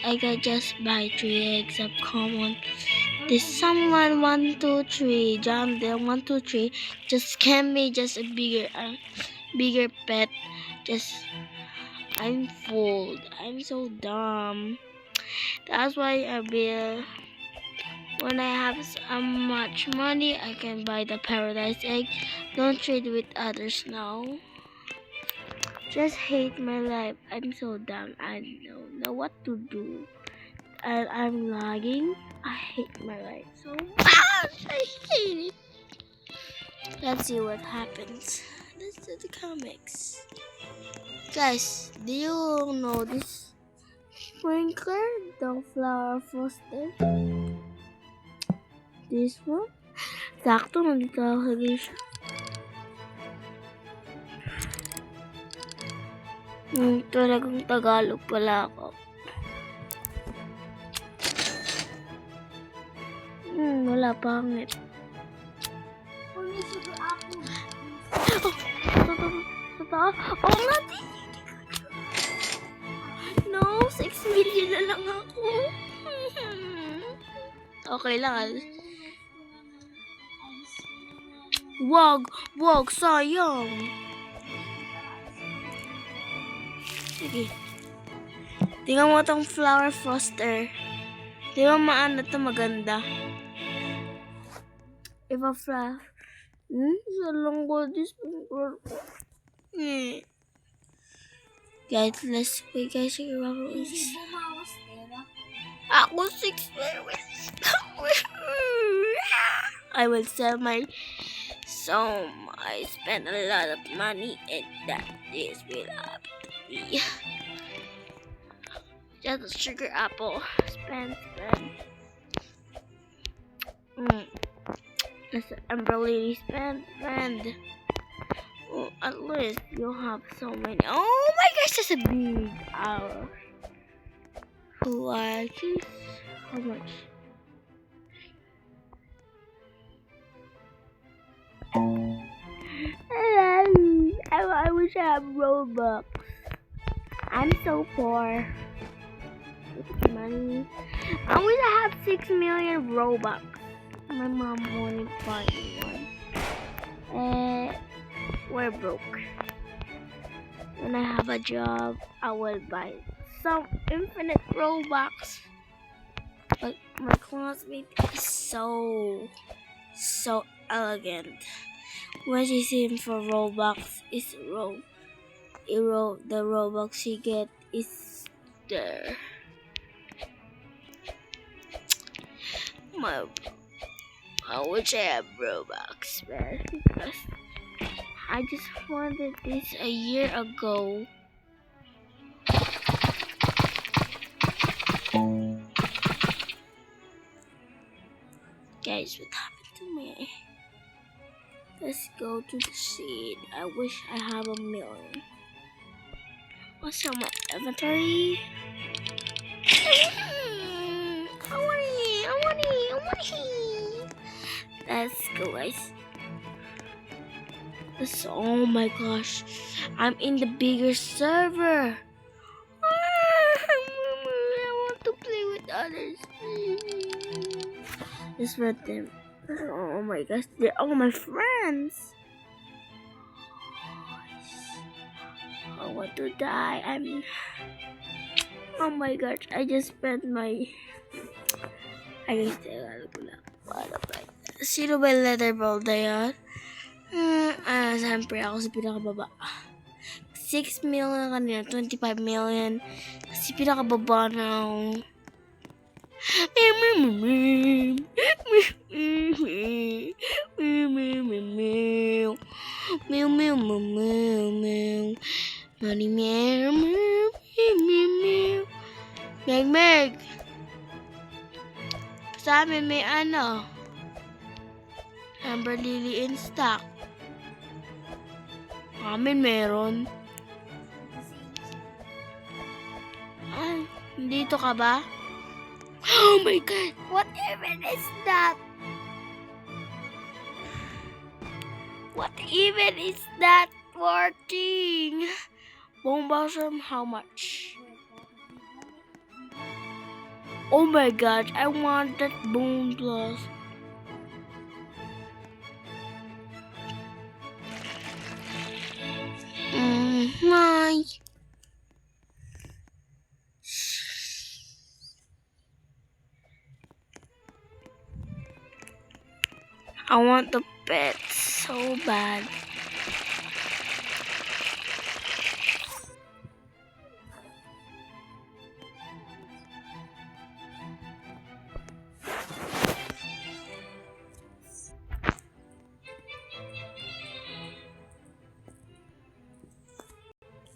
I can just buy 3 eggs of common. This someone 1, 2, 3, John Dale 1, 2, 3. Just can be just a bigger pet. Just I'm full. I'm so dumb. That's why I will. When I have so much money, I can buy the paradise egg. Don't trade with others now. Just hate my life. I'm so dumb. I don't know what to do. And I'm lagging. I hate my life so much. I hate it. Let's see what happens. Let's do the comics. Guys, do you know this sprinkler? The flower foster? This one? Sakto, nandito ako siya. Talagang Tagalog pala ako. Wala pangit. Totoo? Oo nga, no, 6 million na lang ako. Okay lang. Wag, sayang. Sige. Tingnan mo tong flower foster. Di ba maano to maganda? If a flower... Salang ko this one. Guys, let's wait guys. Ako 6 I will sell my... So, I spent a lot of money and that this will have to be just a sugar apple. Spend. I'm really spend. Well, at least you'll have so many. Oh my gosh, that's a big owl. How much? I wish I had Robux. I'm so poor. Money. I wish I had 6 million Robux. My mom wanted to buy one. We're broke. When I have a job, I will buy some infinite Robux. But my classmate is so elegant. When she see him for Robux, is the Robux she get is there. I wish I had Robux, man, because I just wanted this a year ago. Guys, what happened to me? Let's go to the seed. I wish I have 1 million. What's on my inventory? I want it. Let's go, guys. Oh my gosh, I'm in the bigger server. I want to play with others. Just let them. Oh my gosh, they're all my friends. I want to die. Oh my gosh, I just spent my... Sino ba yung letter ball na yan? Siyempre ako sa pinakababa. 6 million kanina, 25 million. Kasi pinakababa ng... Meg. Sa amin may ano, Amber Lily in stock. Amin meron. Ay, dito ka ba? Oh my god, what even is that? What even is that working? Bomb Blossom, how much? Oh my god, I want that Bone Plus. My. I want the pet so bad.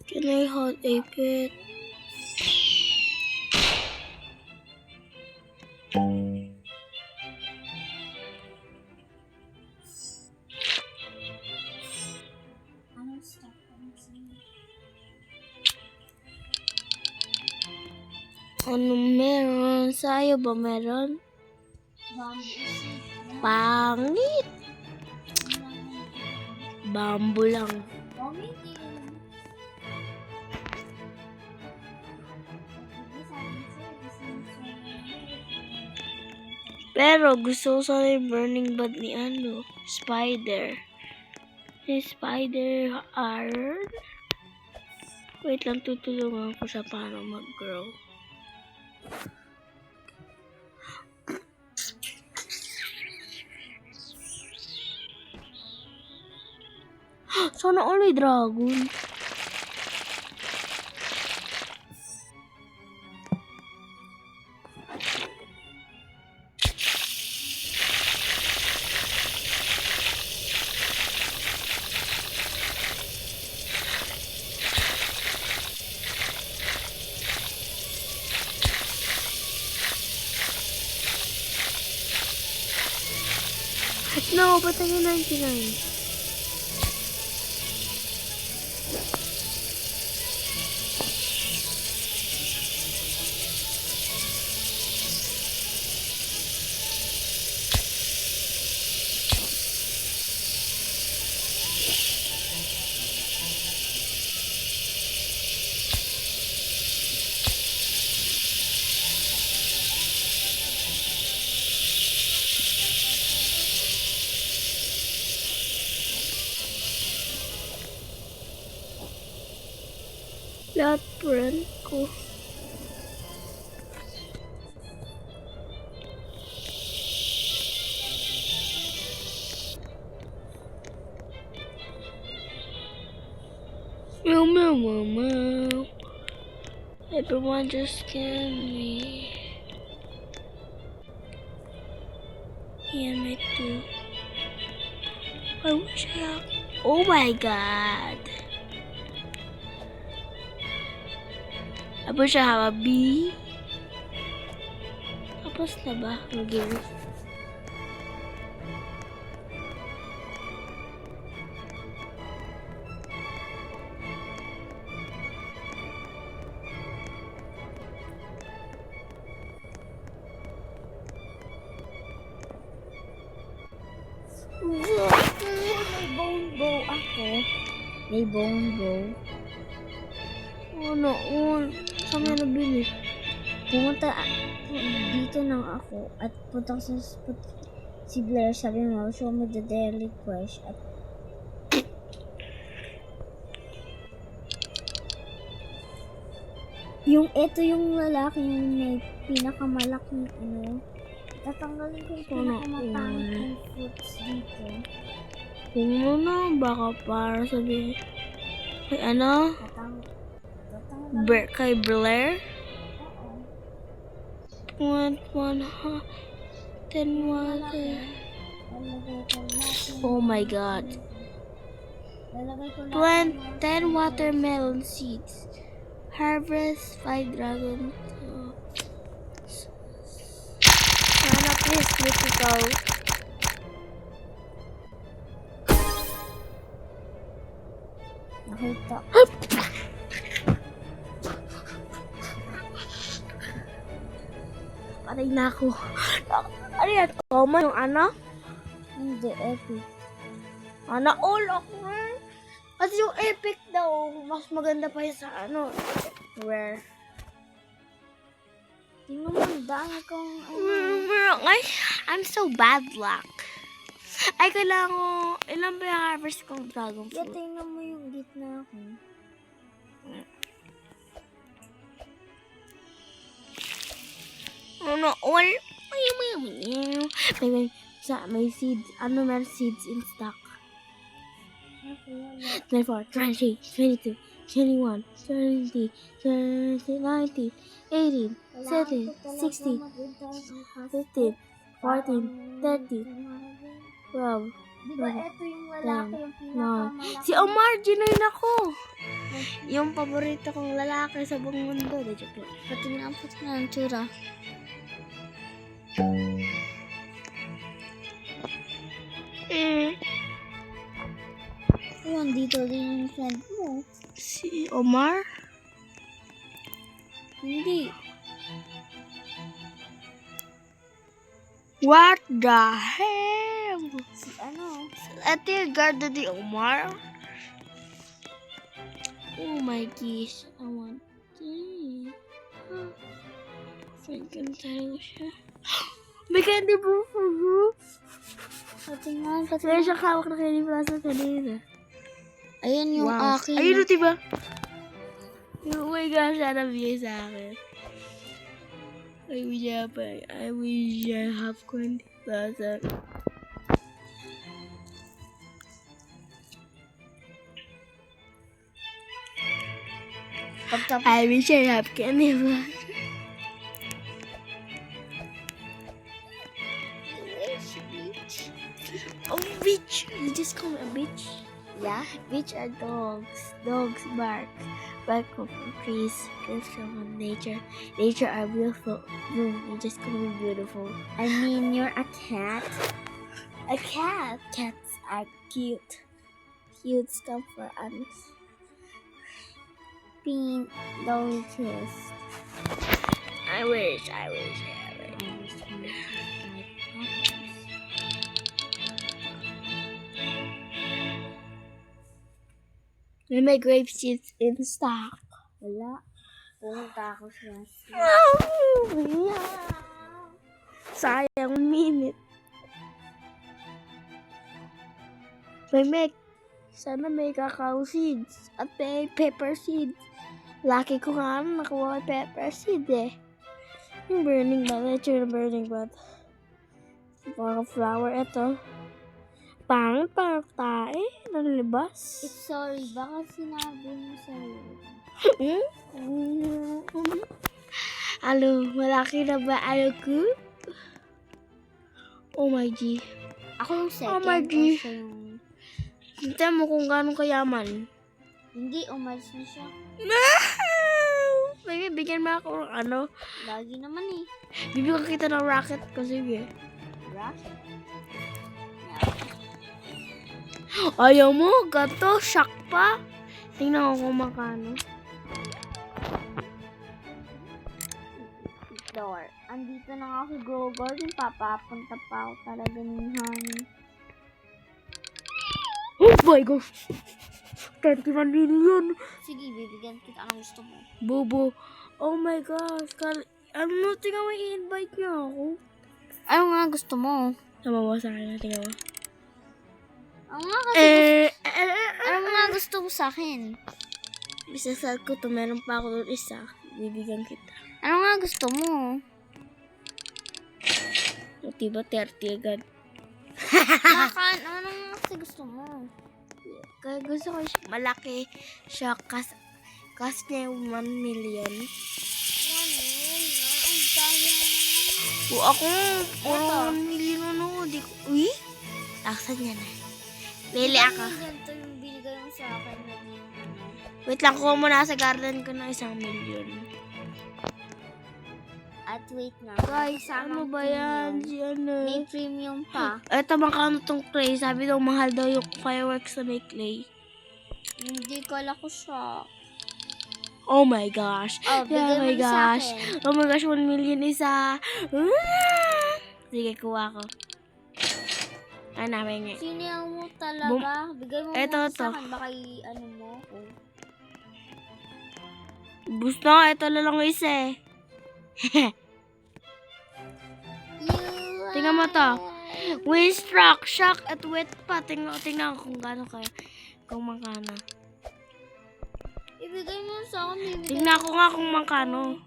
Can I hold a pet? Ano meron? Sa'yo ba meron? Pangit. Bamboo lang. Pero gusto ko sana yung burning bud ni ano, spider. Si spider are... Wait lang, tutulungan ko siya paano mag-grow. Sana all may dragon. No, ba't ang 99? Lahat friend ko. Meow, meow, meow, meow. Everyone just scam me. Yeah, me too. I wish I have... Oh my god. I wish I have a bee. Tapos na ba ang game? May bone bow ako. May bone bow. Oh noon. Saan nga nabili? Pumunta dito lang ako at punta ko sa si Blair, sabi mo, show me the daily quest at ito yung lalaki yung may pinakamalaking ano. Tatanggalin ko yung pinakamapangit yung fruits dito. Kung muna, baka para sabi. Kay ano? Kay Blair? Oo. 10 water. Oh my god. Plant 10 watermelon seeds. Harvest 5 dragon. Sana please critical. Nakita. Patay na ako. Ano yan? Common yung ano? Hindi, epic. Ano? All ako rin. Kasi yung epic daw, mas maganda pa yung sa ano. Rare. Tingnan mo dami kong ano. I'm so bad luck. Ay, kailangan ko, ilan ba yung harvest kong dragon Yeah, fruit? tingnan mo yung gitna ko. Ano, all, may seeds, ano meron seeds in stock. Okay, 24, 20, 22, 21, 20, 90, 18, 17, 16, 15, 14, 13, 12. Di ba ito yung lalaki yung pinakamalaki? Si Omar, ginoin ako. Yung paborito kong lalaki sa buong mundo. De joke lang. Pati nga ang tsura. Oh, andito din yung friend mo. Si Omar? Hindi. What the hell? Si ano? Ito yung garda ni Omar? Oh my gosh. I want this. Friend talaga siya. May candy bro for you. Pati nga. Meron siyang hawak na candy plaza kanina. Ayan yung akin. Ayun o, diba? Oh my gosh, sana bigay sa akin. I wish I have candy plaza. I wish I have candy plaza. Oh, bitch! You just call me a bitch? Yeah? Bitch are dogs. Dogs bark. Bark of trees. Gift from nature. Nature are beautiful. No, you just call me beautiful. I mean, you're a cat. A cat. Cats are cute. Cute stuff for us. Being noticed. I wish. May grape seeds in stock. Wala. Pumunta ako sa Sayang minute. Sana may cacao seeds at may pepper seeds. Lucky ko nga nakuha yung pepper seed eh. Yung burning bat, nature na burning bat. Parang flower ito. Parang tae, nalilibas. It's sorry, baka sinabi mo sa'yo. Alo, malaki na ba ko? Oh my G. Ako yung second. Oh my o G. siya yung... Hintayin mo kung gano'ng kayaman. Hindi, umalis na siya. Baby, bigyan mo ako ng ano. Lagi naman eh. Bibigyan kita ng rocket ko, sige. Rocket? Ayaw mo, gato, shock pa. Tingnan ko kung makano. Door. Andito na nga ako Grow Garden. Papapunta pa ako talaga ng honey. Oh my gosh! 21 million! Sige, bibigyan kita ng gusto mo. Bobo. Oh my gosh. Ano, tingnan mo, i-invite niyo ako. Ano nga gusto mo? Sama mo sa akin, tingnan mo. Ano nga kasi ano nga gusto mo sa akin? Isasal ko to, meron pa ako doon isa. Bibigyan kita. Ano nga gusto mo? O, diba 30 agad? Ano nga kasi gusto mo? Kaya gusto ko siya malaki siya kas niya yung 1 million. 1 million? Ang sayang. O ako, puro 1 million ano. Di ko, uy? Taksan niya na. Pili ako. Ganito yung binigay mo sa akin na Wait lang, kuha mo na sa garden ko ng 1 million. At wait na. Guys, ano ba yan? Si ano? May premium pa. Eto, makano tong clay. Sabi daw, mahal daw yung fireworks na may clay. Hindi kala ko siya. Oh my gosh. Oh, bigay mo my na sa gosh. akin. Oh my gosh, 1 million isa. Sige, kuha ko. Hanapin niya. Siniyaw mo talaga. Bigay mo Eto, muna to. sa akin. Baka ano mo ako. Bus na, ito lang isa eh. Tingnan mo to. Windstruck, shock, at wet pa. Tingnan ko kung gaano kayo. Kung magkano. Ibigay mo sa akin. Tingnan ko nga kung magkano.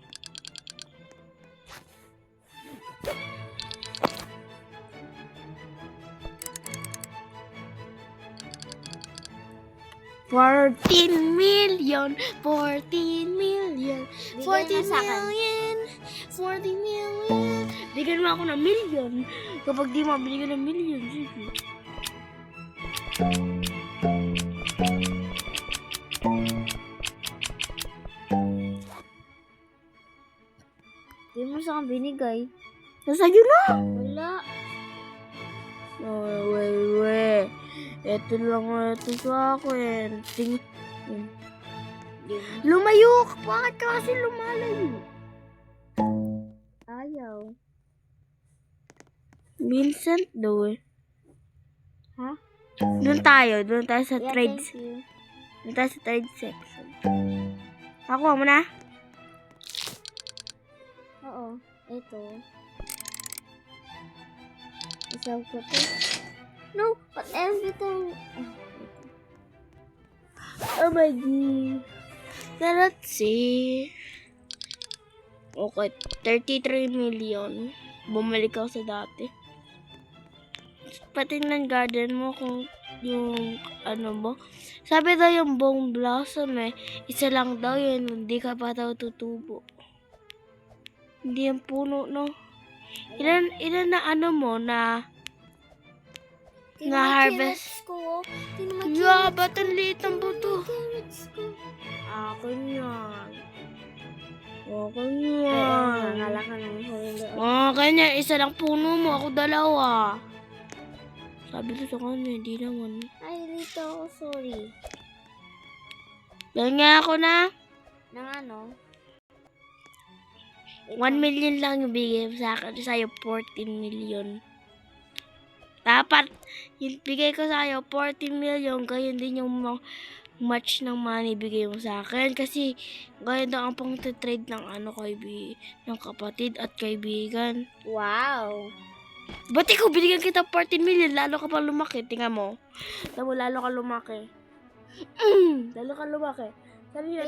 $14 million, 14 million, 14 sa akin. million, 14 million. Bigyan mo ako ng million. Kapag di mo binigyan ng million, sige. Hindi mo sa akin binigay. Nasa'yo na! Wala. Oh, wey. Ito lang ito sa akin. Lumayo ka! Bakit ka kasi lumalayo? Ayaw. Vincent daw eh. Ha? Doon tayo sa Yeah, trade. thank you. Doon tayo sa trade section. Ako mo na? Oo. Ito. Isaw ko to. No, but everything. Oh my God. Let's see. Okay, 33 million. Bumalik ako sa dati. Patingnan garden mo kung yung ano mo. Sabi daw yung buong blossom eh. Isa lang daw yun. Hindi ka pa daw tutubo. Hindi yung puno, no? Ilan na ano mo na harvest? Ko. Yeah, ba't ang liit ang buto? Carrots ko. Akin yan. Akin Oo, yan. nakala ka ng huli. Akin yan. Isa lang puno mo. Ako dalawa. Sabi ko sa kanya, hindi naman. Ay, dito ako, sorry. Ganyan ako na. Nang ano? 1 million lang yung bigay sa akin. Sa'yo, 14 million. Dapat, yung bigay ko sa'yo, 14 million. Ganyan din yung match ng money bigay mo sa akin. Kasi, ganyan daw ang pang-trade ng ng kapatid at kaibigan. Wow. Ba't ikaw binigyan kita 14 million? Lalo ka pa lumaki. Tingnan mo. Tingnan mo, lalo ka lumaki. Lalo ka lumaki. Sabi niya,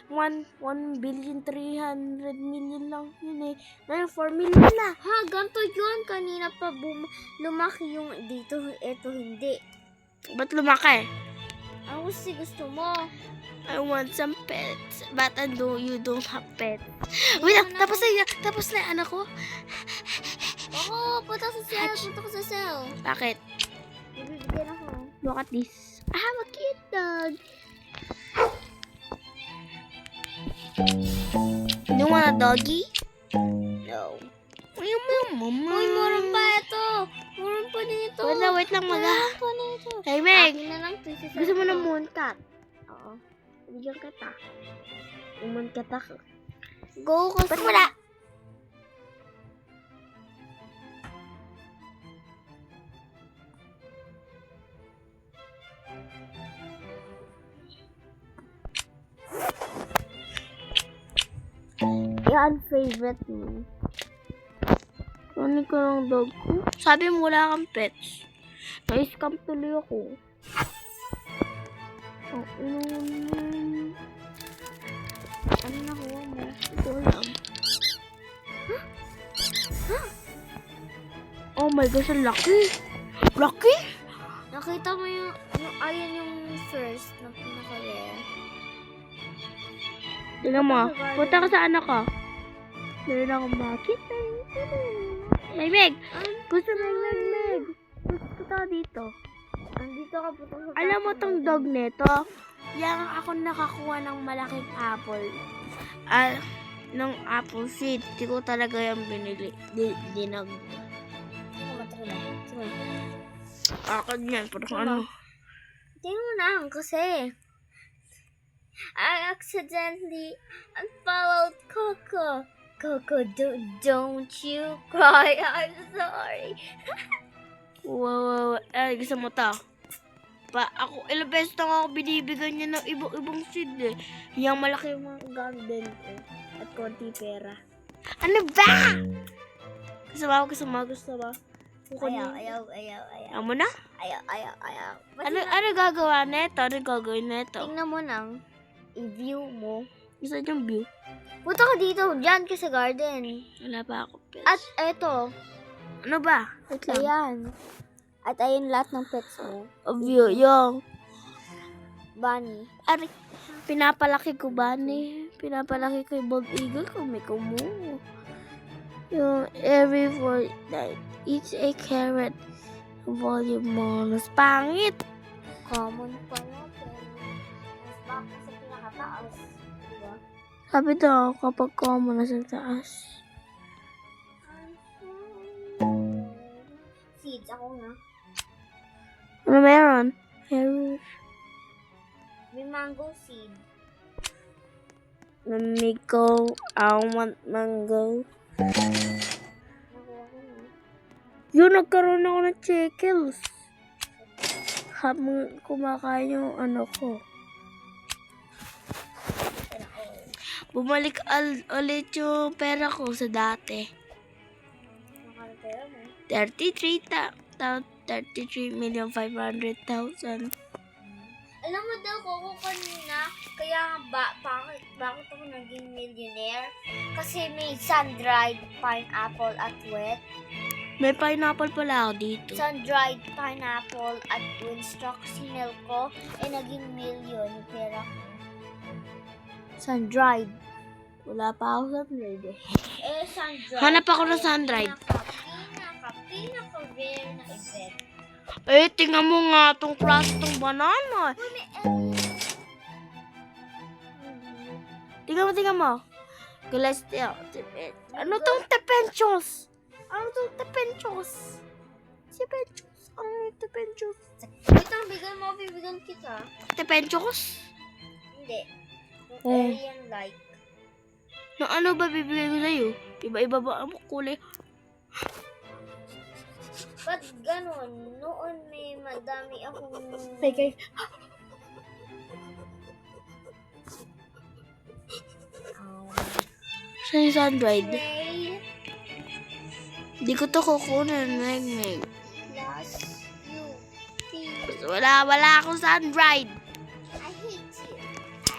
1 billion 300 million lang yun eh. Ngayon, 4 million na. Ha, ganito yun. Kanina pa lumaki yung dito. Ito hindi. Ba't lumaki? Ang gusto mo. I want some pets. But you don't have pets. Wait, tapos na yung anak ko. Oo, punta sa cell. Punta ko sa cell. Bakit? Bibigyan ako. Look at this. I have a cute dog. You want a doggy? No. Mama. Uy, murang pa ito. Murang pa nito. Wait lang, Murang pa nito. Hey, Meg. Akin na lang ito. Gusto mo ng mooncat? Oo. Bigyan kita. Yung mooncat ako. Go kasi. Ba't wala? Yan, favorite mo. Ano ko ng dog ko? Sabi mo wala kang pets. Na-scam tuloy ako. Ano nakuha mo? Ito lang. Oh my gosh, ang laki. Laki? Nakita mo ayan yung first na pinaka-rare. Tingnan mo. Punta ka sa anak ko. Meron akong bakit. May Meg. Gusto Meg. Gusto ka dito. Andito ka punta sa Alam mo tong dog nito? Yang ako nakakuha ng malaking apple. Ng apple seed. Di ko talaga yung binili. Dinag. Akin yan. Parang ano. Tingnan mo na kasi. I accidentally unfollowed Coco. Coco, don't you cry. I'm sorry. Wow. Gusto mo to? Ako, ilang beses na ako binibigyan niya ng ibang seed eh. Yung malaki yung mga garden ko. At konti pera. Ano ba? Gusto ba? Ayaw. Ayaw mo na? Ayaw. Ano gagawa neto? Ano gagawin neto? Tingnan mo nang i-view mo. Isa yung view. Punta ka dito. Diyan ka sa garden. Wala pa ako pets. At eto. Ano ba? Wait lang. Ayan. At ayun lahat ng pets mo. View, yung Bunny. Ari, pinapalaki ko ba ni? Pinapalaki ko yung bald eagle kung may kumu. Yung every fortnight, eats a carrot. Volume bonus. Pangit! Common pala. Pero mas baka sa pinakataas. Diba? Sabi daw, kapag common na sa taas. Seeds. Ako nga. Ano meron? Meron. May mango seed. Mango. I want mango. Nakuha ko na. Yun, nagkaroon ako ng chickles. Habang kumakain yung ano ko. Bumalik ulit yung pera ko sa dati. Nakalapera mo. 33,500,000. Alam mo daw ko kanina, kaya bakit ako naging millionaire? Kasi may sun-dried pineapple at wet. May pineapple pala ako dito. Sun-dried pineapple at Winstock sinel ko, naging million yung pera ko. Sun-dried. Wala pa ako sa bread eh. Sun-dried. Hanap ako ng sun-dried. Pinaka-rare na event. Eh, tingnan mo nga tong klase tong banana. Tingnan mo. Celestial. Ano tong tepenchos? Ano tong tepenchos? Ano yung tepenchos? Wait lang, bibigyan kita. Tepenchos? Hindi. Yung Oh. alien light. No, ano ba bibigay ko sa'yo? Iba-iba ba ang kulay? Ba't ganon? Noon may madami akong... Kay. Saan yung sun-dried? Snail Di ko to kukunin. Meg. plus you. Wala akong sun-dried. I hate you.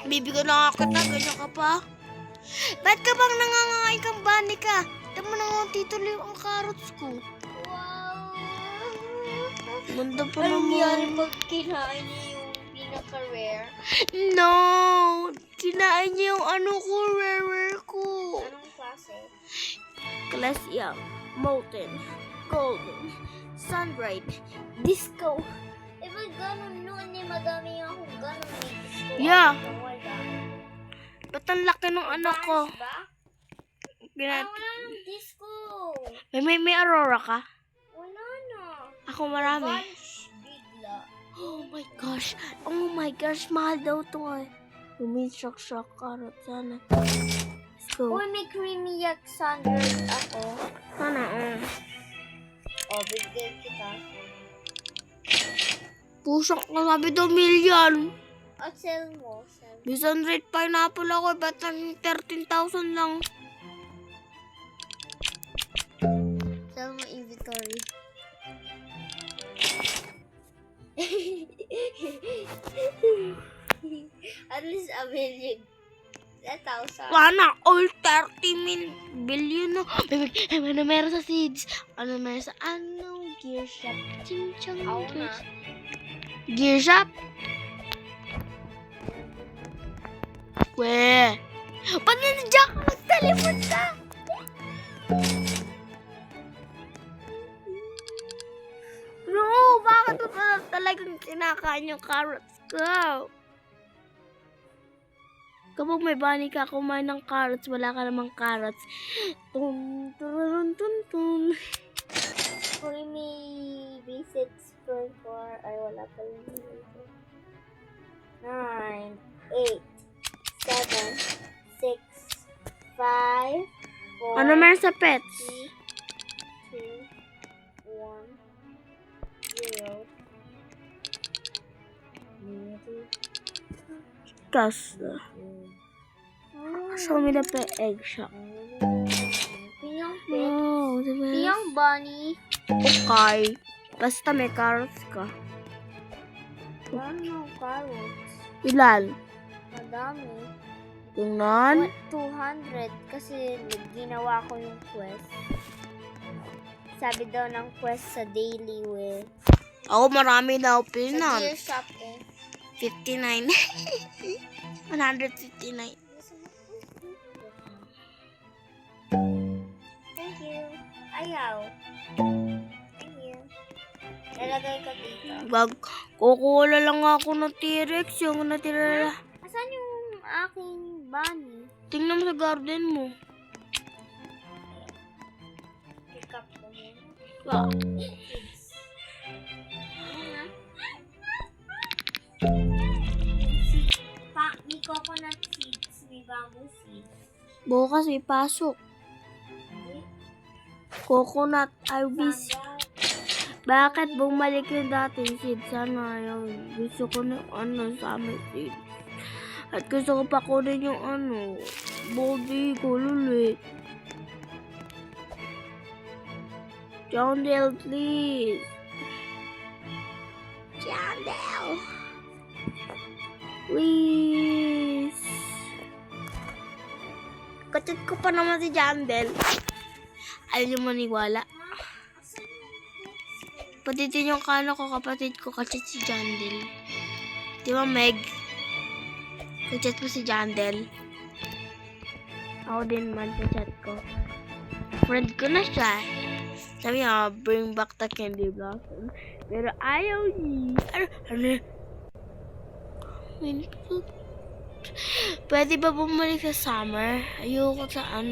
Bibigyan na ako kita. Ganyan ka pa. Ba't ka bang nangangain kang bani ka? Tama na nga tituloy ang carrots ko. Wow! Ganda pa Anong nangyari naman. pag kinain niya yung pinaka-rare? No! Kinain niya yung ano ko, rare ko. Anong klase? Celestial, molten, golden, sun-dried, disco. Ba't ganon noon madami akong ganon may disco? Yeah. Wala. Ba't ang laki ng anak ko? Vans ba? Pinat- Wala nang disco. may aurora ka? Wala na. Ako marami. Vans bigla. Oh my gosh, mahal daw to eh. May shock carrot sana. Let's go. Uy, may creamy yak sunburst ako. Sana, Bigyan kita. Pusok na sabi daw million. At sell mo. Bisan red pineapple ako, ba't ang 13,000 lang? Sell mo inventory. At least a million. 1,000. Sana all 30 billion na. Ano meron sa seeds? Ano meron sa gear shop? Ching-chong Ako gear na. shop. Gear shop? Weh. Ba't nandiyan ka? Mag-teleport ka? No, bakit mo talagang kinakain yung carrots ko? Kapag may bunny ka, kumain ng carrots, wala ka namang carrots. Tum, turun, tun, tun. Creamy B6 per 4. Ay, wala pa yung 9, 8, 7, 6, 5, 4, Ano meron sa pets? 3, 2, 1, 0. Tapos, show me the egg shop. Piyong pet. Wow, diba? Piyong bunny. Okay. Basta may carrots ka. Ano, carrots? Ilan? Madami. Tingnan. 200 kasi ginawa ko yung quest. Sabi daw ng quest sa daily way. Ako marami na Sa pinan. deal shop eh. 59. 159. Thank you. Ayaw. Thank you. Lalagay ko dito. Kukuha lang ako ng T-Rex yung natira. Asan yung aking bunny? Tingnan mo sa garden mo. Pick up ko yun. Wow. May coconut seeds, may bamboo seeds. Bukas may pasok. Coconut Ibis. Bakit bumalik yung dating seed? Sana yung gusto ko ng summer seed. At gusto ko pa kunin yung body ko ulit. Jandel, please. Jandel. Please. Kachat ko pa naman si Jandel. Ayaw niyo maniwala. Pati din yung kapatid ko kachat si Jandel. Di ba, Meg? Kachat mo si Jandel. Ako din man kachat ko. Friend ko na siya. Sabi niya, bring back the candy blossom. Pero ayaw niya. Pwede ba bumalik sa summer? Ayoko sa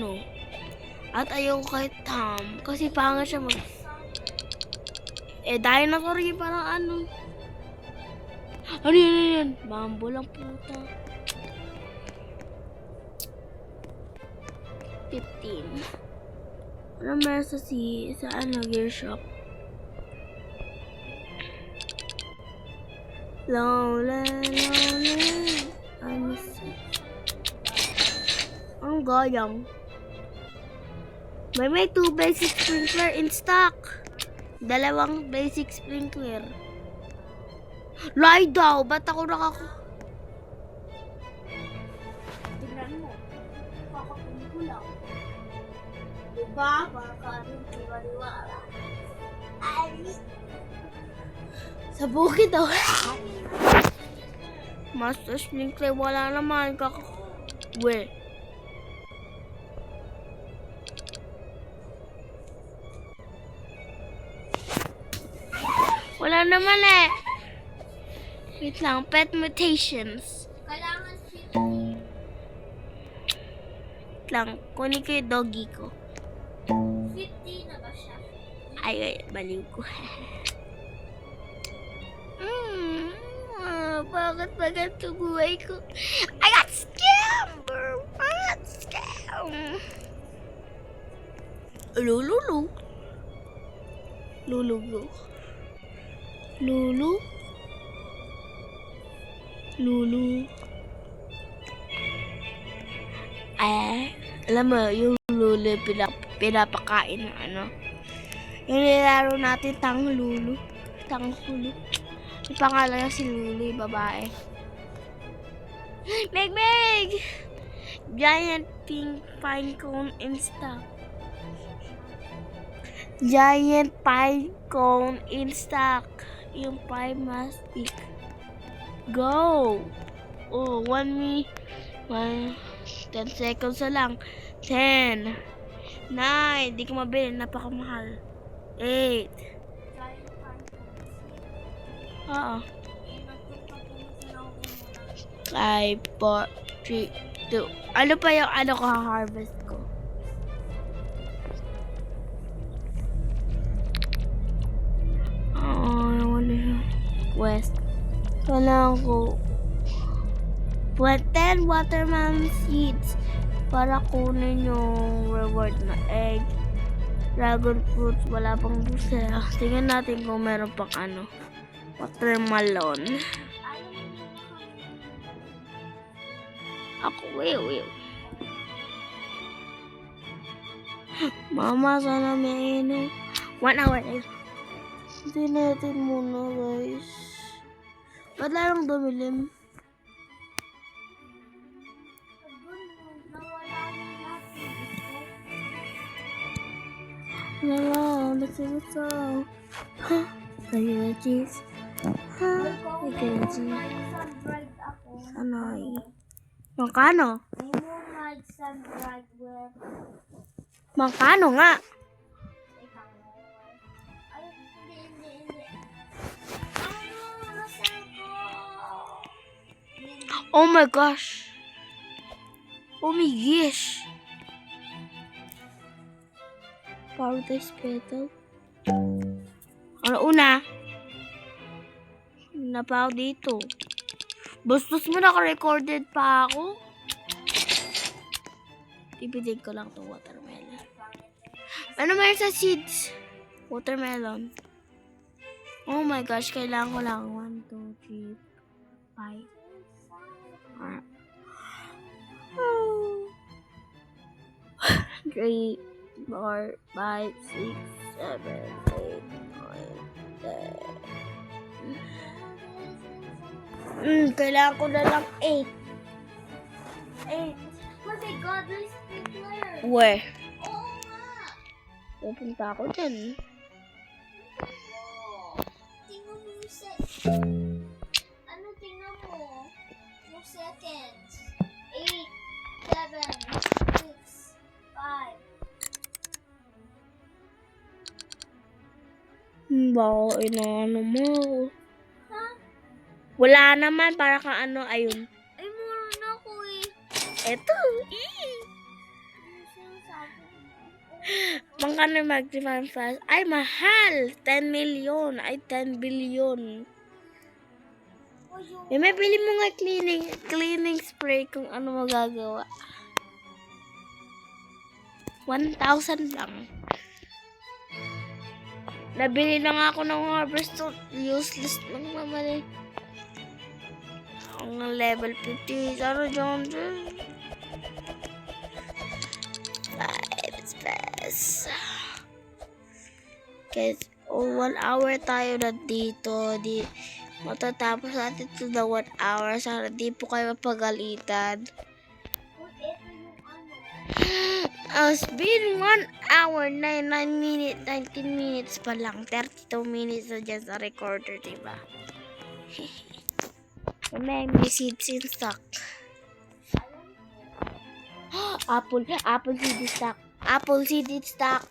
At ayoko kay Tom. Kasi pangit siya dinosaur yung parang Ano yan? Bambo lang puta. 15. Ano meron sa gear shop? Lonely. Ang gayang. May 2 basic sprinkler in stock. 2 basic sprinkler. Lie daw. Ba't ako Tignan mo. Kakapunin ko lang. Diba? Baka diwa-diwara. Sa bukid daw. Master sprinkler. Wala naman. We. Wala naman eh. Wait lang. Pet mutations. Kailangan 50. Wait lang. Kunin ko yung doggy ko. 50 na ba siya? Ay, baliw ko. Bakit ba ganito buhay ko? I got scammed, bro. I got scammed. Lulu. Alam mo, yung Lulu pinapakain ng yung nilaro natin, Tanghulo. Yung pangalan niya si Lulu, yung babae. Meg! Giant pink pine cone in stock. Giant pine cone in stock. Yung pie mastic. Go! 10 seconds na lang. 10, 9, di ko mabili, napakamahal. 8. Oo. 5, 4, 3, 2. Ano pa yung ko harvest ko? West. Kailangan ko 10 watermelon seeds para kunin yung reward na egg. Dragon fruits, wala pang busera. Tingnan natin kung meron pang watermelon. Ako, will. Mama, sana may 1 hour na yun. Hindi natin muna, guys. Ba't larang dumilim? Wala, nagsisito. Ha? Ayun, cheese. Ha? Ayun, cheese. Sanoy. Magkano? Magkano nga? Oh my gosh. Oh my gosh. Paradise Petal. Ano una? Napaw dito. Bastos mo, naka-recorded pa ako. Tipidig ko lang itong watermelon. Ano meron sa seeds? Watermelon. Oh my gosh, kailangan ko lang 1, 2, 3, 5. 3, 4, 5, 6, 7, 8, 9, 10. Kailangan ko na lang 8. 8. Oh my God, there's stapler. Where? Oo nga. Pupunta ako dyan. Tingnan mo yung Ano tingnan mo? Yung seconds. 8, 7, 6, 5. Baka inaano mo. Ha? Wala naman, para kang ano, ayun. Ay, mura na ako eh. Eto. Ano sinasabi mo? Magkano mag-demand fast? Ay, mahal! 10 million. Ay, 10 billion. Oh, yung... May bili mo nga cleaning spray kung ano magagawa. 1,000 lang. Nabili na nga ako ng Harvestone. Useless lang naman eh. Ang level 50. Ano dyan dyan? 5 space. Guys, 1 hour tayo na dito. Matatapos natin ito na 1 hour. Sana di po kayo mapagalitan. Oh, ito yung ano. It's been 1 hour, 9 minutes, 19 minutes pa lang. 32 minutes na dyan sa recorder, diba? May seeds in stock. Apple seed in stock. Apple seed in stock.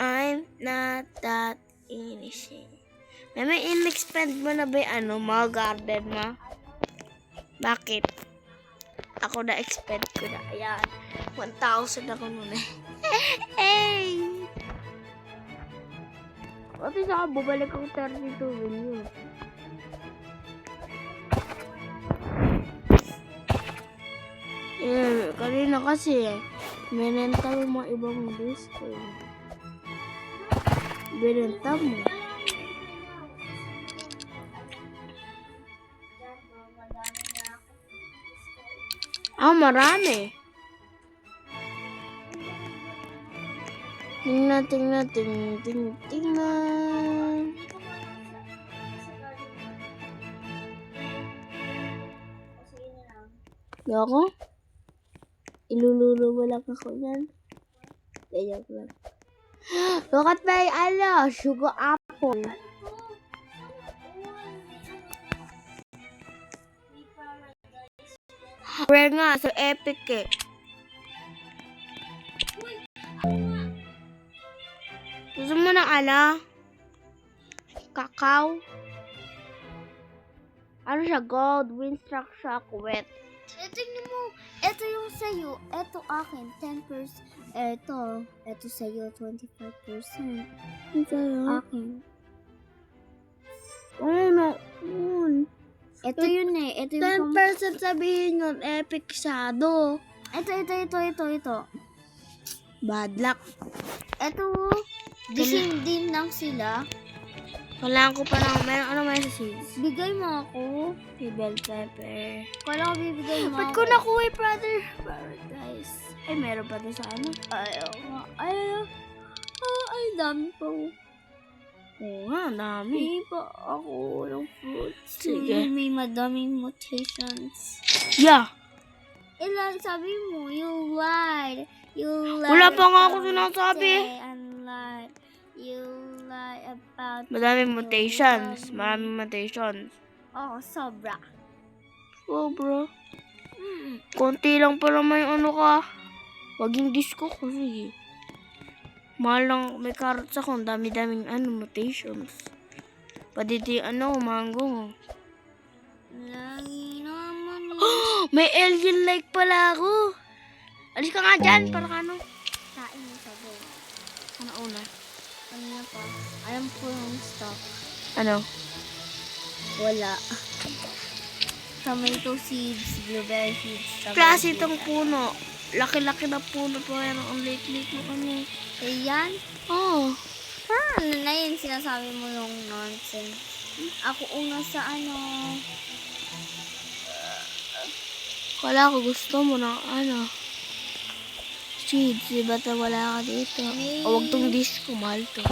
I'm not that innocent. May in-expand mo na ba yung ano, mga garden mo? Bakit? Ako na-expand ko na. Ayan. 1,000 ako nun eh. Hey! Pati saka bubalik ang 32 million. Kanina kasi binenta mo mga ibang disco. Binenta mo. Marami. Tingnan. Ako? Ilululo mo lang ako yan. Ganyan lang. Look at my, sugar apple. Rare nga, so epic eh. Gusto mo ng Kakao? Ano siya? Gold, Windstruck Shock, Wet. Tingnan mo. Ito yung sa'yo. Ito akin. 10%. Ito sa'yo. 25%. Ano sa'yo? Akin. Ito yun eh. Ito yung 10% sabihin yun, epic shadow. Ito. Bad luck. Ito. Din lang sila. Kailangan ko pa ng, ano meron sa seeds? Bigay mo ako. May bell pepper. Kala ko bibigay mo Ba't ako. ko nakuha yung brother? Paradise. Ay, meron pa doon sa ano? Ay, dami pa. Oo nga, dami. Hindi pa ako ng fruits. Sige. May madaming mutations. Yeah. Ilan sabi mo? You lied. You lied. Wala pa nga ako about sinasabi. me and lied. You lied about Maraming me. mutations. You Maraming mutations. Oh, sobra. Oh, bro. Konti lang pala may ano ka. Wag yung disco ko, sige. Mahal lang, may carrots ako. Ang dami-daming mutations. Pwede di mango. Lagi naman. May alien like pala ako. Alis ka nga dyan, para ano. Kain mo sa bowl. Ano una? Kanina pa. Alam ko yung stock. Ano? Wala. Tomato seeds, blueberry seeds, strawberry Klase seeds. itong puno. Laki-laki na puno pa yan. Ang late-late mo kami. Ayan. Oh. Ano na yun, sinasabi mo yung nonsense. Ako una sa Kala ko gusto mo ng seeds. Diba wala ka dito? May- O wag tong disco. Mahal to.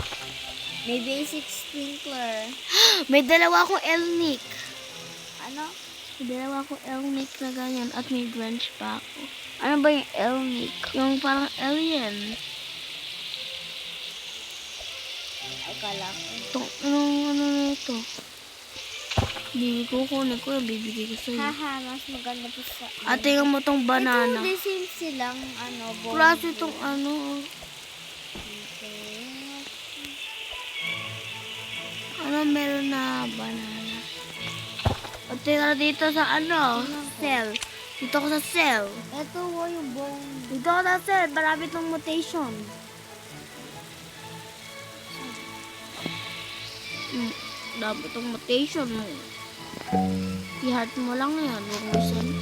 may basic sprinkler. May dalawa akong elnick. Ano? May dalawa akong elnick na ganyan. At may branch pa ako. Ano ba yung elnick? Yung parang alien. Akala ko. Itong, ano na ito? Kukunin ko yung bibigay ko sa'yo. Haha, mas maganda po sa... At tingnan mo tong banana. Ito, the same silang bone. Klase itong meron na banana. At tingnan dito sa cell. Dito ko sa cell. Ito yung bone. Dito ko sa cell. Marami itong mutation. Dami itong mutation mo. I-heart mo lang yan. Huwag mo send.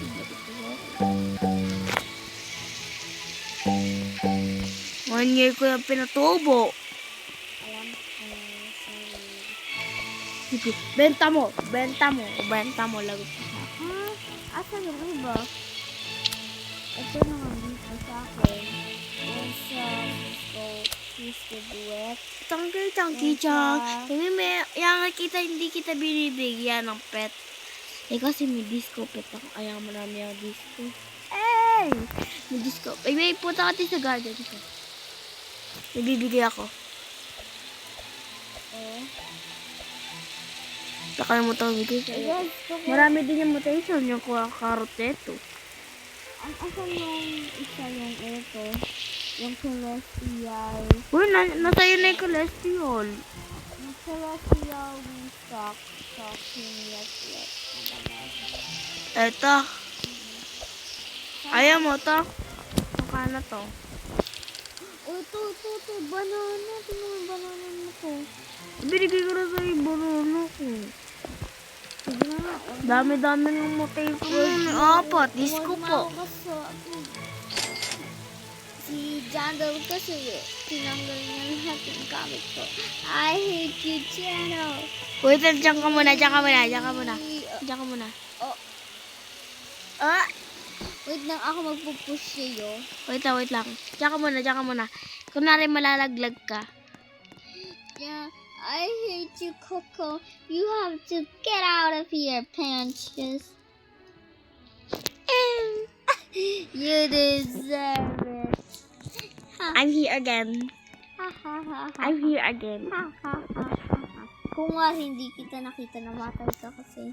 One year ko yung pinatubo. Alam ko. Sige, benta mo. Benta mo. Benta mo. Lagot ka sa akin. Asan yung iba? Ito naman dito sa akin. Yung sa Twisted Wet. Chunky, chang. Kami yung kita, hindi kita binibigyan ng pet. Eh kasi may disco pet ako. Ayaw mo namin yung disco. Hey! May disco. Ay, may punta ka din sa garden ko. May bibigay ako. Oh. Saka mo ito bigay sa'yo. Yes, Marami din yung mutation. Yung carrot ito. asan yung isa yung ito? Yung celestial. Uy, nasa yun na yung cholesterol. Yung celestial yung stock. Yung yes. Ito. Ayaw mo to? Mukha na to. Oh, ito. Banana. Tingnan mo yung banana mo ko. Binigay ko na sa'yo yung banana ko. Sige na. Dami-dami ng mutation. Apat. Disco po. Si Jandal kasi tinanggal niya lahat yung gamit ko. I hate you, Jandal. Wait, diyan ka muna. Diyan ka muna. Oh. Wait lang, ako magpupush sa'yo. Wait lang. Diyan ka muna. Kunwari malalaglag ka. Yeah, I hate you, Coco. You have to get out of here, Panches. You deserve it. I'm here again. I'm here again. Kung nga hindi kita nakita, namatay ka kasi.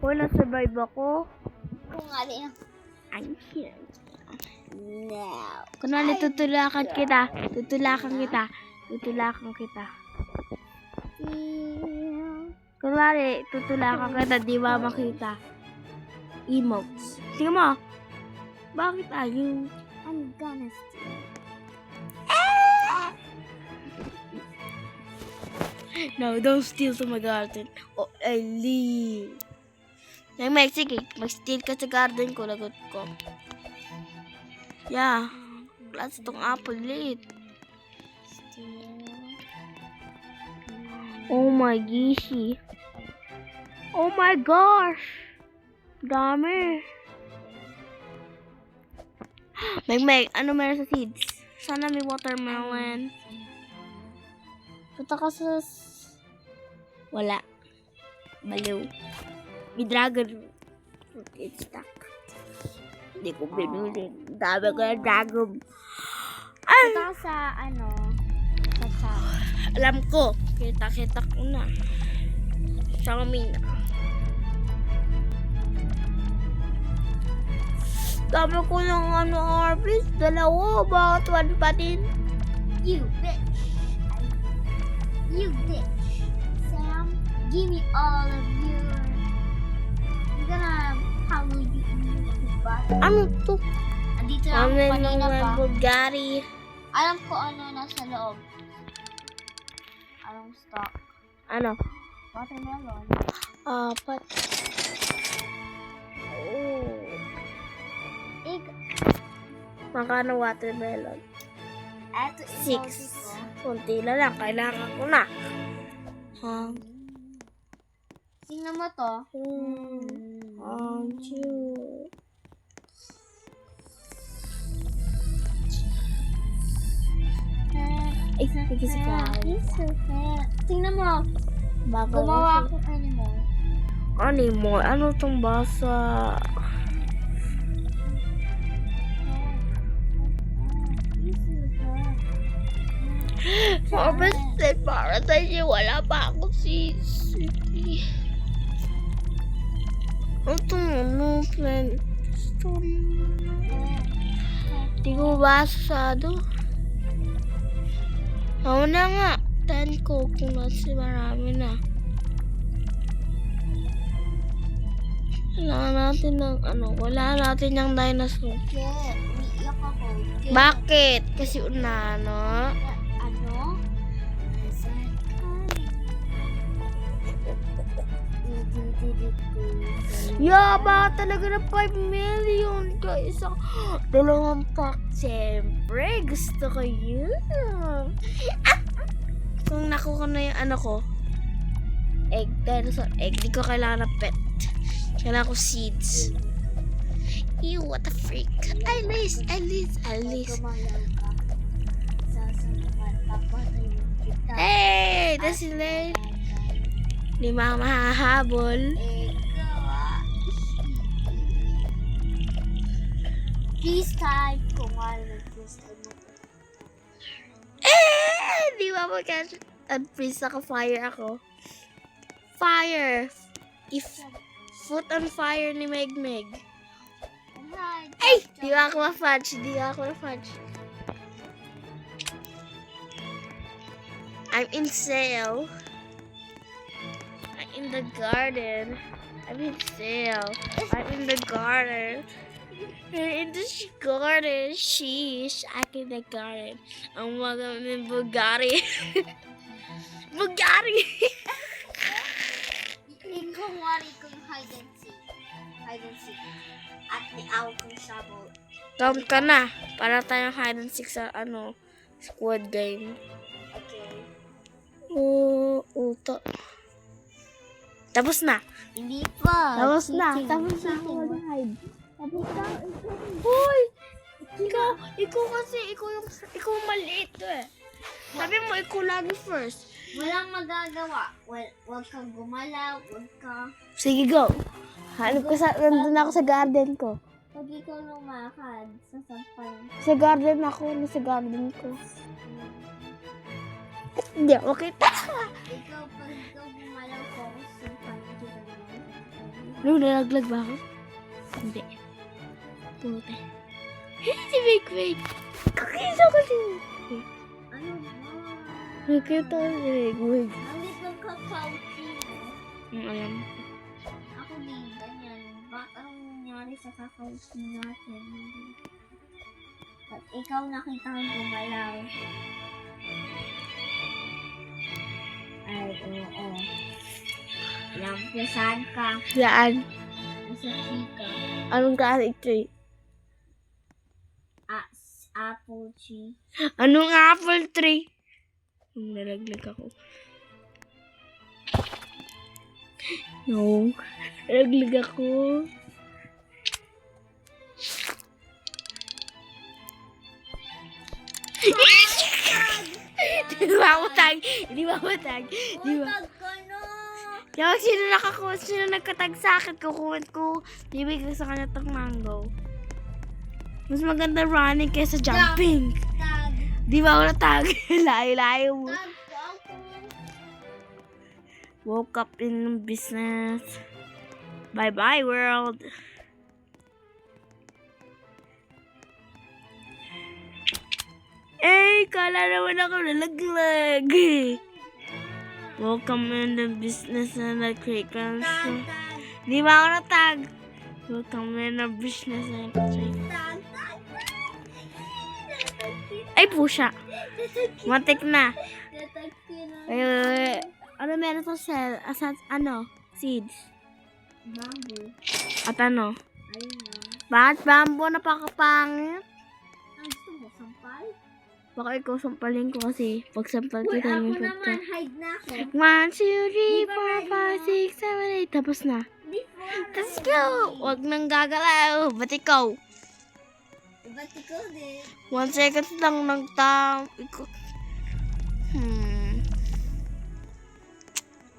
Na-survive ako. Kung nga din. I'm here. Now. Kunwari tutulakan kita. Kunwari tutulakan kita, di ba makita? Emotes. Tingnan mo. Bakit ayaw? I'm gonna steal. No, don't steal to my garden. Oh, I leave. Sige, mag-steal ka sa garden ko, lagot ko. Yeah. Klase itong apple, liit. Steal. Oh my gishi. Oh my gosh. Dami. Meg, ano meron sa seeds? Sana may watermelon. Punta ka sa... Wala. Baliw. May dragon fruit. It's stuck. Hindi ko binuli. Dami ko na dragon. Ay! Punta ka sa sa chat. Alam ko. Kita ko na. Xiaomi na. Dami ko ng harvest. Dalawa. Bakit one pa din? You bitch. You bitch. Sam, give me all of your... I'm gonna probably be in the bottom. Ano to? Andito na ako kanina pa. Bulgari. Alam ko ano nasa loob. Anong stock? Ano? Watermelon. Apat. Oh. Magkano watermelon? Eto, 6. Kunti na lang. Kailangan ko na. Ha? Tingnan mo to. Ay, nagkisi ka. Tingnan mo. Bago Gumawa akong animal. Animal? Ano tong basa? Harvest para sa inyo. Wala pa ako sisiti. Ano plan? Di ko basado. Ako na nga. 10 coconuts. Marami na. Wala natin ng wala natin yung dinosaur. Yeah, umiiyak ako. Yeah. Bakit? Kasi ano? Ano? Ba talaga na 5 million ka isang dalawang pack. Siyempre, gusto ko yun. Kung nakuha na yung ko, egg, dinosaur egg, di ko kailangan ng pet. Kailangan ko seeds. Ew, what the freak. Alice. Gumalaw ka. Sasampahan, papatayin kita. Hey, that's it. Di mahahabol. Please type kung ano nag-freeze mo. Di ba mag-unfreeze ako? Fire ako. Fire. If foot on fire ni Meg. Ay! Di ba ako ma-fudge? I'm in sale. I'm in the garden. I'm in sale. I'm in the garden. In the garden. Sheesh. I'm in the garden. Ang mga ng Bulgari. Bulgari! Ikaw wari ko yung hide and seek. At may awag kong shovel. Count ka na. Para tayong hide and seek sa squad game. Okay. Uto. Tapos na. Hindi pa. Tapos na. Hide. Tapos na. Hoy! Ikaw kasi, ikaw maliit eh. Sabi mo, ikaw lagi first. Walang magagawa. Huwag kang gumalaw. Huwag ka. Sige, go. Nandun ako sa garden ko. Pag ikaw lumakad, sasampal. Sa garden ko. Hindi, okay pa. Pag ikaw gumalaw ko, sasampal kita naman. Nalaglag ba ako? Hindi. Puti. Si Wait. Kakisa ko si Ano ba? Nakita ko si Wait. Alit ng kakao chino. Alam. Ako din, ganyan. Bakit anong nangyari sa kakao chino natin? Pag ikaw nakita kang gumalaw. Ay, oo. Lampiasan ka. Saan? Sa chika. Anong klase tree? Apple tree. Anong apple tree? Nalaglag ako. No. Naglag ako. Di ba ako tag? Di ba ako tag? Di ba? Tag ka na. Kaya sino nagkatag sa akin, kukuha ko. Bibigay sa kanya itong mango. Mas maganda running kaysa jumping. Tag. Di ba ako natag? Layo-layo. Tag ko ako. Woke up in business. Bye-bye, world. Eh, kala naman ako nalaglag. Welcome in the business and the creek and Tag, show. tag, Di ba ako natag? Welcome in the business and the creek. tag, tag. Ay, pusha. Matik na. Natag ko na. Ay, ano meron sa cell? Ano? Seeds. Bamboo. At ano? Ayun na. Bakit bamboo napakapangit? Ang gusto mo, sampal? Baka ikaw sampalin ko kasi pag sampal Uy, kita ako yung naman, hide na ako. 1, 2, 3, Di ba 4, 5, 6, 7, 8. Tapos na. Before. Let's go! Huwag nang gagalaw. Ba't ikaw? Ba't ikaw din? 1 second lang ikaw.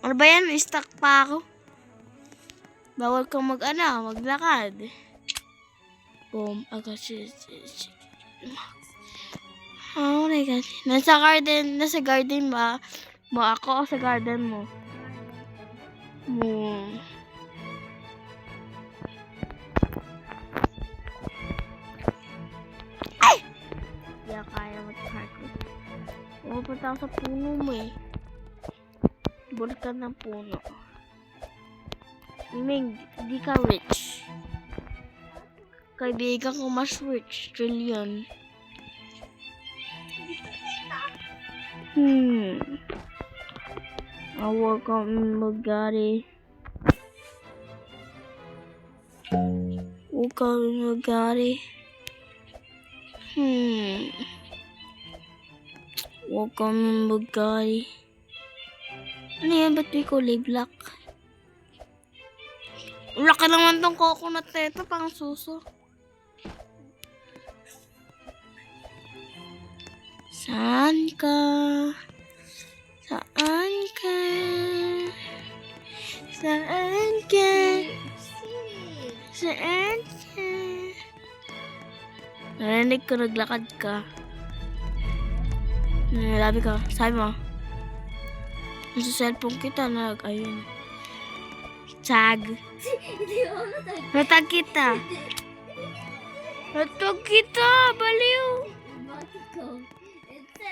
Ano ba yan? Stuck pa ako. Bawal kang maglakad. Boom. Oh my God. Nasa garden ba? Mo ako o sa garden mo? Ay! Hindi ako kaya mag-parkour. Pupunta ako sa puno mo eh. Balikan ng puno. Ming, di ka rich. Kaibigan ko mas rich. Trillion. Huwag kang magari. Huwag kang magari. Huwag kang magari. Ano yan? Ba't may kulay black? Laki naman tong coconut na ito, pang suso. Saan ka? Saan ka? Saan ka? Saan ka? Narinig ko naglakad ka. Nalabi ka. Sabi mo. Nasa cellphone kita ayun. Tag. Hindi ako natag. Natag kita. Natag kita. Baliw. Ba't ikaw? Ito.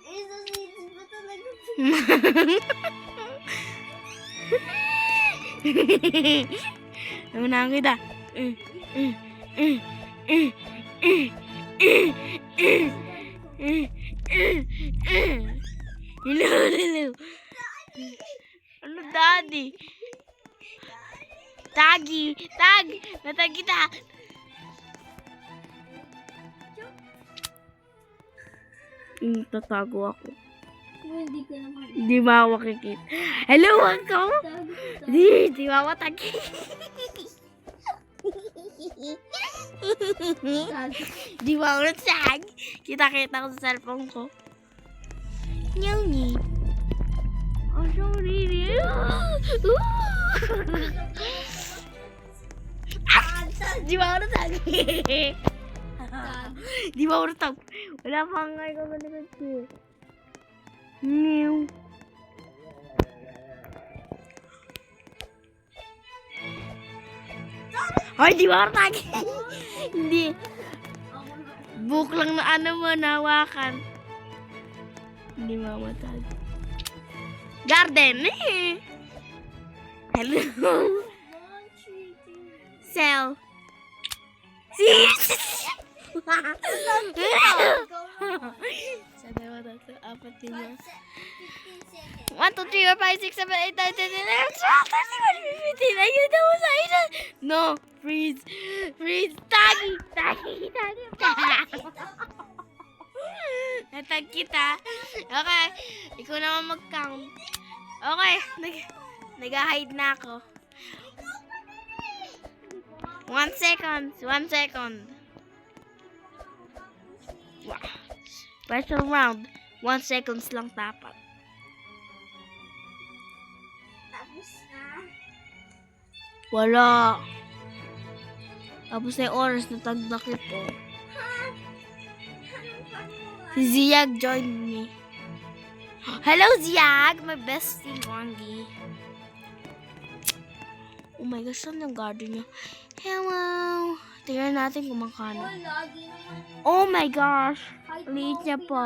Isa ba talaga? Naunahan kita. Hello. Ano, daddy? Tagi! Tag! Natag kita! Tatago ako. Hindi ko naman. Di ba makikita? Hello, ako? Di ba matagi? Di ba ako natag? Kita-kita ko sa cellphone ko. Nyawni. Oh, sorry. Di ba ako natag? Di ba ako natag? Wala pang ngay ko malikod ko. Mew. Ay, di ba ako natag? Hindi. Book lang na mo, nahawakan. Hindi mamatag. Garden eh. Hello. Cell. Sabi mo na ito, 4, 5, 1, 2, 3, 4, 5, 6, 7, 8, 9, 10, 11, 12, 13, 14, 15. Ayun na mo sa ina. No, freeze. Freeze. Tagi. Natag kita. Okay. Ikaw naman mag-count. Okay. Nag-hide na ako. 1 second. 1 second. Wow. Special round. 1 seconds lang dapat. Tapos na. Wala. Tapos na yung oras na tagdakip po. Si Ziag joined me. Hello, Ziag! My bestie, Wangi. Oh my gosh, saan yung garden niya? Hello! Tingnan natin kung makano. Lagi naman. Oh my gosh! Kahit Ang liit niya mo, po.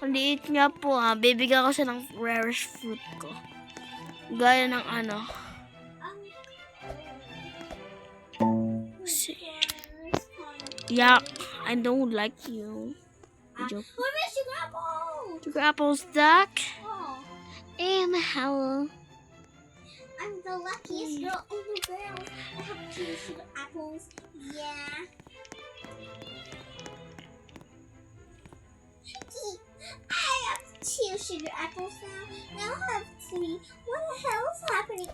Ang liit niya po, ha. Bibigyan ko siya ng rarest fruit ko. Gaya ng ano. Yeah, I don't like you. Joke. What is sugar apple? Sugar apples, duck. Oh, And hello. I'm the luckiest girl in the world. I have 2 sugar apples. Yeah. I have 2 sugar apples now. Now I have 3. What the hell is happening?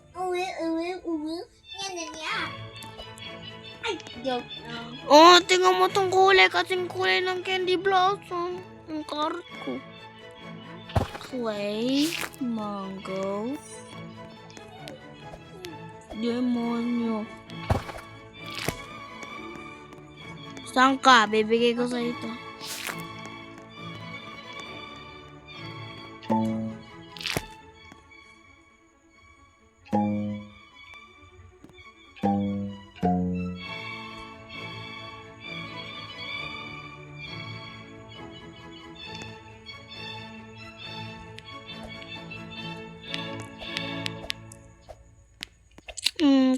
Yeah. I don't know. Oh, tingnan mo tong kulay. Kasing kulay ng candy blossom. Ang karot ko. Clay. Mango. Demonyo. Saan ka? Bibigay ko sa ito.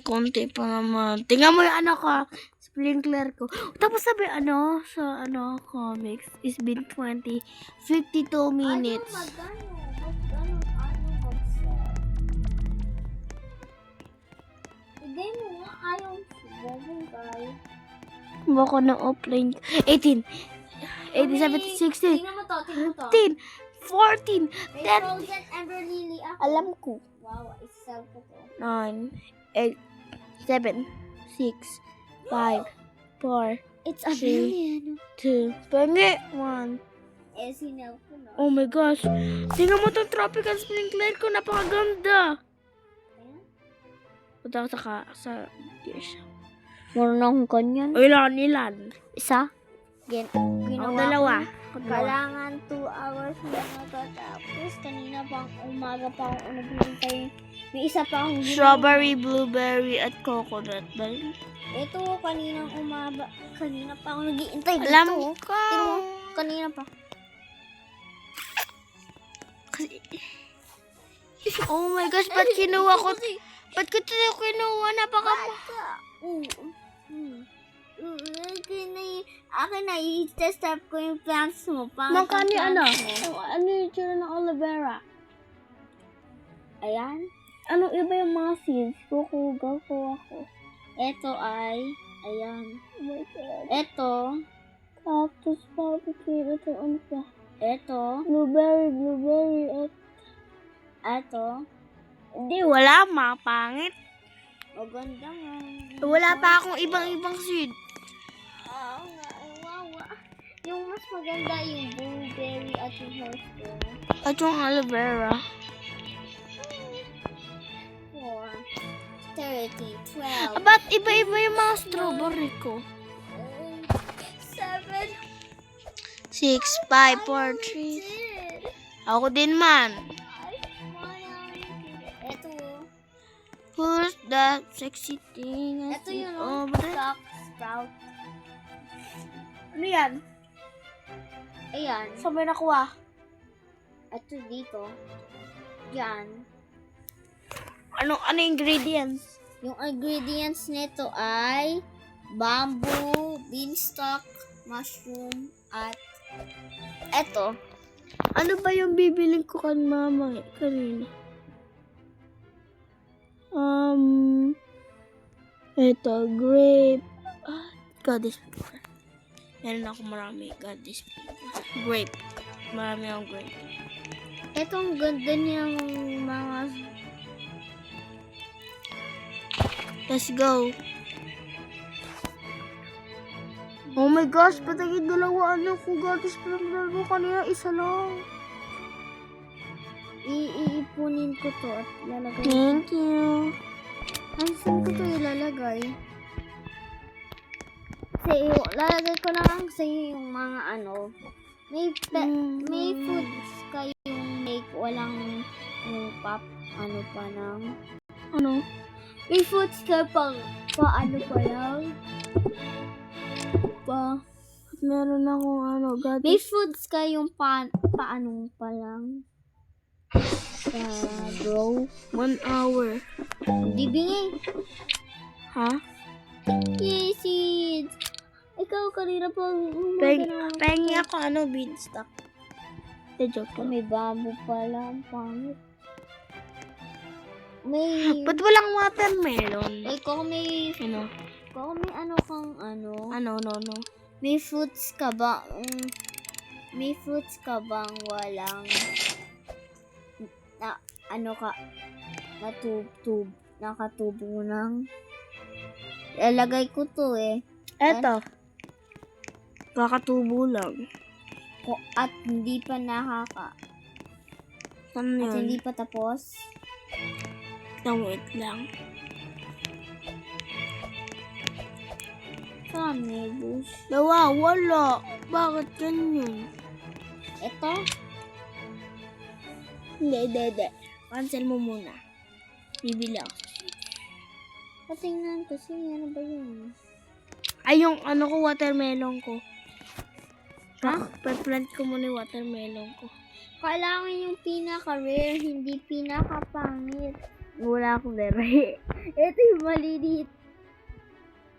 Konti pa naman. Tingnan mo yung ano ko. Sprinkler ko. Tapos sabi sa comics, it's been 52 minutes. Magkano Bigay mo nga ayaw sumobong guys. Baka na offline. 18. 18, 17, 16, Tingnan mo to. 15, 14, May 10. frozen Ember Lily ako. Alam ko. Wow, isa ko to. 9, 8, 7, 6, 5, 4, It's a billion. 2, pengi, 1. Eh, sinel ko na. Oh my gosh. Tingnan mo tong tropical sprinkler ko. Napakaganda. Ayan. Punta ko sa gears. Meron akong kanyan. Ilan? Isa. Ang Ginawa dalawa. ko. Kailangan 2 hours na matatapos. Kanina pang umaga pa ako naghihintay. May isa pa akong ginawa. Strawberry, blueberry, at coconut. Ito, kanina pa ako naghihintay dito. Alam ko. Tingnan mo, kanina pa. Oh my gosh, ba't kinuha ko? Ba't ko ito kinuha? Akin na, i-test up ko yung plants mo. Magkano yung ano yung tsura ng aloe vera? Ayan. Ano iba yung mga seeds? Kukuha ko ako. Ito ay, ayan. Oh my God. Ito, Cactus, pumpkin, ito ano pa? ito, Blueberry, at ito. hindi, wala, mga pangit. O, ganda nga. Wala pa akong ibang seed. Wawa. Yung mas maganda yung blueberry at yung horseberry. At yung aloe vera. 4, 30, 12, Ba't iba-iba yung mga strawberry ko? 7, 6, 5, 4, 3. Ako din man. Ito. Who's that sexy thing? Ito yun, over there? stock sprout. Ano yan? Ayan. Saan mo nakuha? Ito dito. Yan. Ano ingredients? Yung ingredients nito ay bamboo, beanstalk, mushroom, at eto. Ano ba yung bibiling ko kan mama kanina? Ito, grape. God, this one. Meron ako marami. God, this grape. Marami akong grape. Etong ganda niyang mga... Let's go. Oh my gosh, patagin dalawa. Ano ko, God, this dalawa kanina. Isa lang. Iipunin ko to at lalagay. Thank you. Saan ko to ilalagay? Kasi lalagay ko na lang sa yung mga ano. May foods kayong make walang pop ano pa lang. Ano? May foods ka paano pa lang. Meron akong ano, God. May foods kayong paano pa lang. Bro. 1 hour. Hindi bingi. Ha? Yes, seeds. Ikaw kanina pa. Pengi ako ano, beanstalk. The joke lang. May bamboo pala. Ang pangit. May... Ba't walang watermelon? kung may... Ano? Kung may ano kang ano... Ano, no. May fruits ka ba? May fruits ka bang walang... nakatubo ng... Ilalagay ko to eh. Eto. Kakatubo lang. At hindi pa Ano at yun? hindi pa tapos. Wait lang. Saan may bush? Wala. Bakit ganyan? Ito? Hindi. Cancel mo muna. Bibili ako. Patingnan kasi ano ba yun? Ay, yung ano ko, watermelon ko. Ha? Pa-plant ko muna yung watermelon ko. Kailangan yung pinaka-rare, hindi pinaka-pangit. Wala akong rare. Ito yung maliliit.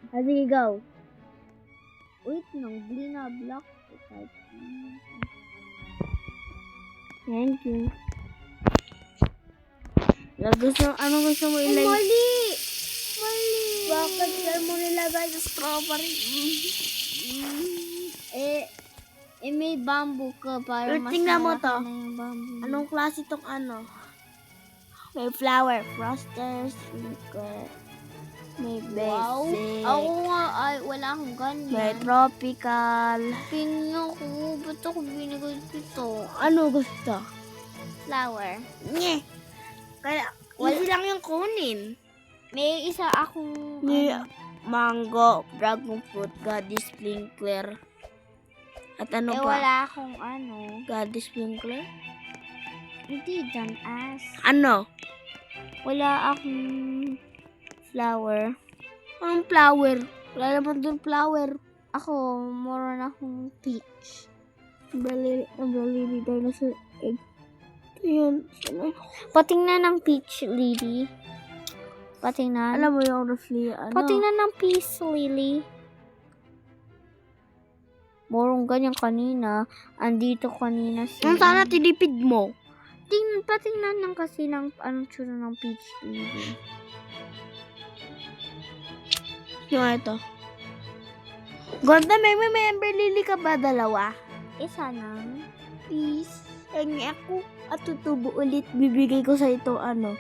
Sige, go. Wait, nang blue na block. Thank you. Ano gusto mo ilagay? Mali! Bakit saan mo nilagay sa strawberry? May bamboo ka para Pero mas tingnan mo malaki to. na yung bamboo. Anong klase tong ano? May flower, frosters, may Wow! basic, Ako nga, wala akong ganyan. may tropical. Tingnan ko, ba't ako binigay ito? Ano gusto? Flower. Nye! Kaya, easy lang yung kunin. May isa akong... Mango, dragon fruit, goddess sprinkler. At ano pa? wala akong ano. Goddess sprinkler? Hindi, don't ask. Ano? Wala akong flower. Anong flower? Wala naman dun flower. Ako, meron akong peach. Bali dinosaur egg. Ayan. Patingnan ng peach lily. Patingnan. Alam mo yung roughly, ano? Patingnan ng peach lily. Morong ganyan kanina. Andito kanina si... Ang sana tinipid mo. Patingnan lang kasi ng anong tsura ng peach lily. Yung ito. Ganda, may member lily ka ba? Dalawa? Isa lang. Please. Hingi ako. At tutubo ulit. Bibigay ko sa ito, ano,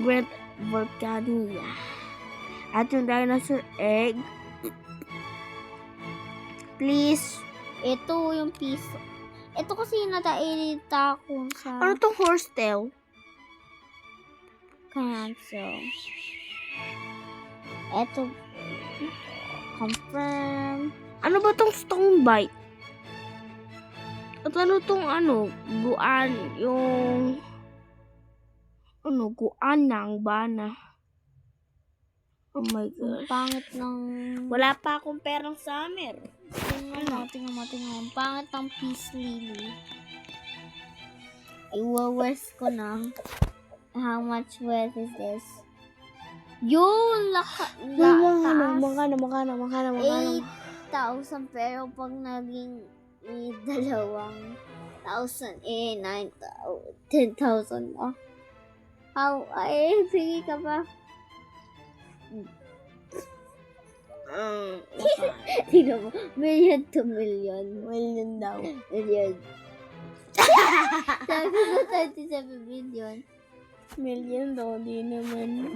Great Volcania. At yung dinosaur egg. Please. Ito yung piece. Ito kasi natairita ko sa... Ano tong horsetail? Cancel. Ito. Confirm. Ano ba tong stone bite? At ano tong ano? Guan. Yung... Ano? Guan ng bana. Oh my Ang gosh. pangit ng... Wala pa akong perang summer. Tingnan mo. Ang pangit ng peace lily. Iwa-west ko na. How much worth is this? Yun! Magkano? 8,000 pero pag naging 2,000 10,000 na. How? Sige ka pa. Tingnan mo, million to million. Million daw. Million. Sabi ko 27 million. Million daw, di naman.